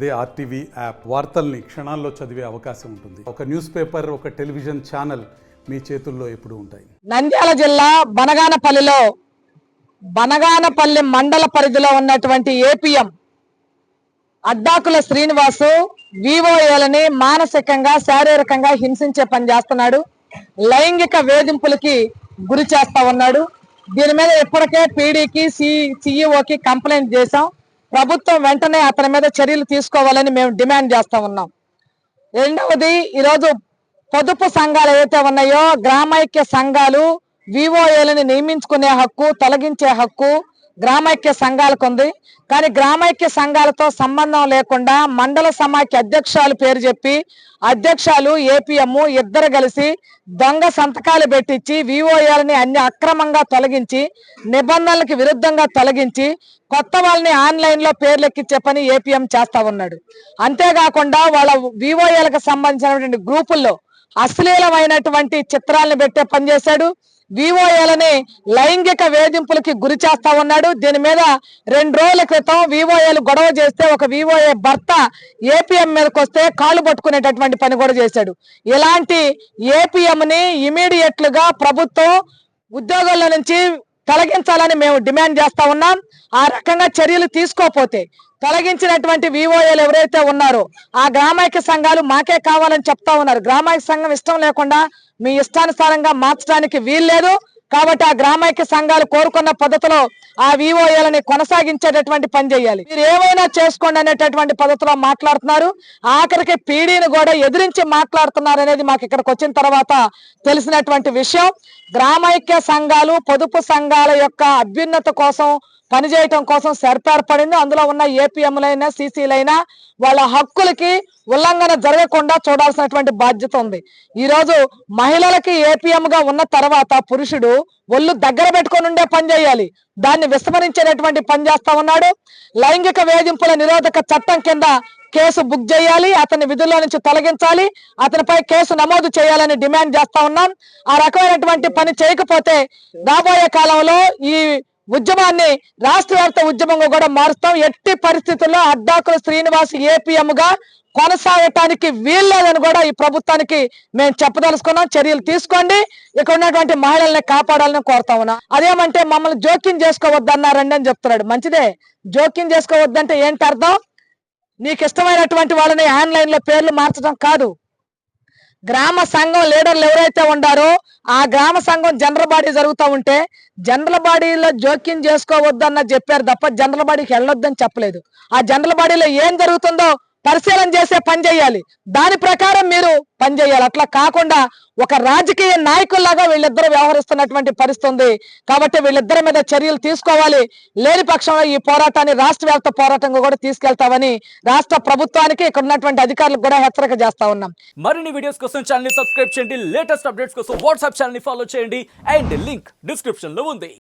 అదే RTV app వార్తల్ని క్షణాల్లో చదివే అవకాశం ఉంటుంది. ఒక న్యూస్ పేపర్, ఒక టెలివిజన్ ఛానల్ మీ చేతుల్లో ఎప్పుడూ ఉంటాయి. నంద్యాల జిల్లా బనగానపల్లి మండల పరిధిలో ఉన్నటువంటి ఏపీఎం అడ్డాకుల శ్రీనివాసు వివోఏలని మానసికంగా శారీరకంగా హింసించే పని చేస్తున్నాడు. లైంగిక వేధింపులకి గురి చేస్తా ఉన్నాడు. దీని మీద ఇప్పటికే పీడీకి సిఇఓకి కంప్లైంట్ చేశాం. ప్రభుత్వం వెంటనే అతని మీద చర్యలు తీసుకోవాలని మేము డిమాండ్ చేస్తా ఉన్నాం. రెండవది, ఈరోజు పొదుపు సంఘాలు ఏవైతే ఉన్నాయో గ్రామైక్య సంఘాలు వివోఏలని నియమించుకునే హక్కు, తొలగించే హక్కు గ్రామైక్య సంఘాలకు ఉంది. కానీ గ్రామైక్య సంఘాలతో సంబంధం లేకుండా మండల సమాఖ్య అధ్యక్షాలు పేరు చెప్పి అధ్యక్షాలు ఏపీఎం ఇద్దరు కలిసి దొంగ సంతకాలు పెట్టించి వివోఏలని అన్ని అక్రమంగా తొలగించి నిబంధనలకు విరుద్ధంగా తొలగించి కొత్త వాళ్ళని ఆన్లైన్ లో పేర్లు ఎక్కించే పని ఏపీఎం చేస్తా ఉన్నాడు. అంతేకాకుండా వాళ్ళ వివోఏలకు సంబంధించినటువంటి గ్రూపుల్లో అశ్లీలమైనటువంటి చిత్రాలను పెట్టే పని చేశాడు. వివోఏలని లైంగిక వేధింపులకి గురి చేస్తా ఉన్నాడు. దీని మీద 2 రోజుల క్రితం వివోఏలు గొడవ చేస్తే ఒక వివోఏ భర్త ఏపీఎం మీదకి వస్తే కాళ్ళు పట్టుకునేటటువంటి పని కూడా చేశాడు. ఇలాంటి ఏపీఎంని ఇమీడియట్ గా ప్రభుత్వం ఉద్యోగాల నుంచి తొలగించాలని మేము డిమాండ్ చేస్తా ఉన్నాం. ఆ రకంగా చర్యలు తీసుకోకపోతే తొలగించినటువంటి వివోఏలు ఎవరైతే ఉన్నారో ఆ గ్రామైక్య సంఘాలు మాకే కావాలని చెప్తా ఉన్నారు. గ్రామైక్య సంఘం ఇష్టం లేకుండా మీ ఇష్టానుసారంగా మార్చడానికి వీల్లేదు. కాబట్టి ఆ గ్రామైక్య సంఘాలు కోరుకున్న పద్ధతిలో ఆ వివోఏలని కొనసాగించేటటువంటి పని చేయాలి. మీరు ఏమైనా చేసుకోండి అనేటటువంటి పద్ధతిలో మాట్లాడుతున్నారు. ఆఖరికి పీడీని కూడా ఎదిరించి మాట్లాడుతున్నారు అనేది మాకు ఇక్కడికి వచ్చిన తర్వాత తెలిసినటువంటి విషయం. గ్రామైక్య సంఘాలు పొదుపు సంఘాల యొక్క అభ్యున్నత కోసం పనిచేయటం కోసం ఏర్పడింది. అందులో ఉన్న ఏపీఎంలైనా సీసీలైనా వాళ్ళ హక్కులకి ఉల్లంఘన జరగకుండా చూడాల్సినటువంటి బాధ్యత ఉంది. ఈ రోజు మహిళలకి ఏపీఎం గా ఉన్న తర్వాత పురుషుడు ఒళ్ళు దగ్గర పెట్టుకొని ఉండే పని చేయాలి. దాన్ని విస్మరించేటటువంటి పని చేస్తా ఉన్నాడు. లైంగిక వేధింపుల నిరోధక చట్టం కింద కేసు బుక్ చేయాలి, అతని విధుల్లో నుంచి తొలగించాలి, అతనిపై కేసు నమోదు చేయాలని డిమాండ్ చేస్తా ఉన్నాం. ఆ రకమైనటువంటి పని చేయకపోతే రాబోయే కాలంలో ఈ ఉద్యమాన్ని రాష్ట్ర వ్యాప్త ఉద్యమంగా కూడా మారుస్తాం. ఎట్టి పరిస్థితుల్లో అడ్డాకుల శ్రీనివాస్ ఏపీఎం గా కొనసాగటానికి వీల్లేదని కూడా ఈ ప్రభుత్వానికి మేము చెప్పదలుచుకున్నాం. చర్యలు తీసుకోండి, ఇక్కడ ఉన్నటువంటి మహిళల్ని కాపాడాలని కోరుతా ఉన్నాం. అదేమంటే మమ్మల్ని జోక్యం చేసుకోవద్దన్నారండి అని చెప్తున్నాడు. మంచిదే, జోక్యం చేసుకోవద్దంటే ఏంటి అర్థం? నీకు ఇష్టమైనటువంటి వాళ్ళని ఆన్లైన్ లో పేర్లు మార్చడం కాదు. గ్రామ సంఘం లీడర్లు ఎవరైతే ఉండారో ఆ గ్రామ సంఘం జనరల్ బాడీ జరుగుతూ ఉంటే జనరల్ బాడీలో జోక్యం చేసుకోవద్దన్న చెప్పారు తప్ప జనరల్ బాడీకి వెళ్ళొద్దని చెప్పలేదు. ఆ జనరల్ బాడీలో ఏం జరుగుతుందో పరిశీలన చేసే పని చేయాలి. దాని ప్రకారం మీరు పని చేయాలి. అట్లా కాకుండా ఒక రాజకీయ నాయకుల్లాగా వీళ్ళిద్దరూ వ్యవహరిస్తున్నటువంటి పరిస్థితి ఉంది. కాబట్టి వీళ్ళిద్దరి మీద చర్యలు తీసుకోవాలి. లేని పక్షంలో ఈ పోరాటాన్ని రాష్ట్ర వ్యాప్త పోరాటంగా కూడా తీసుకెళ్తామని రాష్ట్ర ప్రభుత్వానికి ఇక్కడ ఉన్నటువంటి అధికారులకు కూడా హెచ్చరిక చేస్తా ఉన్నాం. మరిన్ని వీడియోస్ కోసం ఛానల్ ని సబ్స్క్రైబ్ చేయండి. లేటెస్ట్ అప్డేట్స్ కోసం వాట్సాప్ ఛానల్ ని ఫాలో చేయండి. అండ్ లింక్ డిస్క్రిప్షన్ లో ఉంది.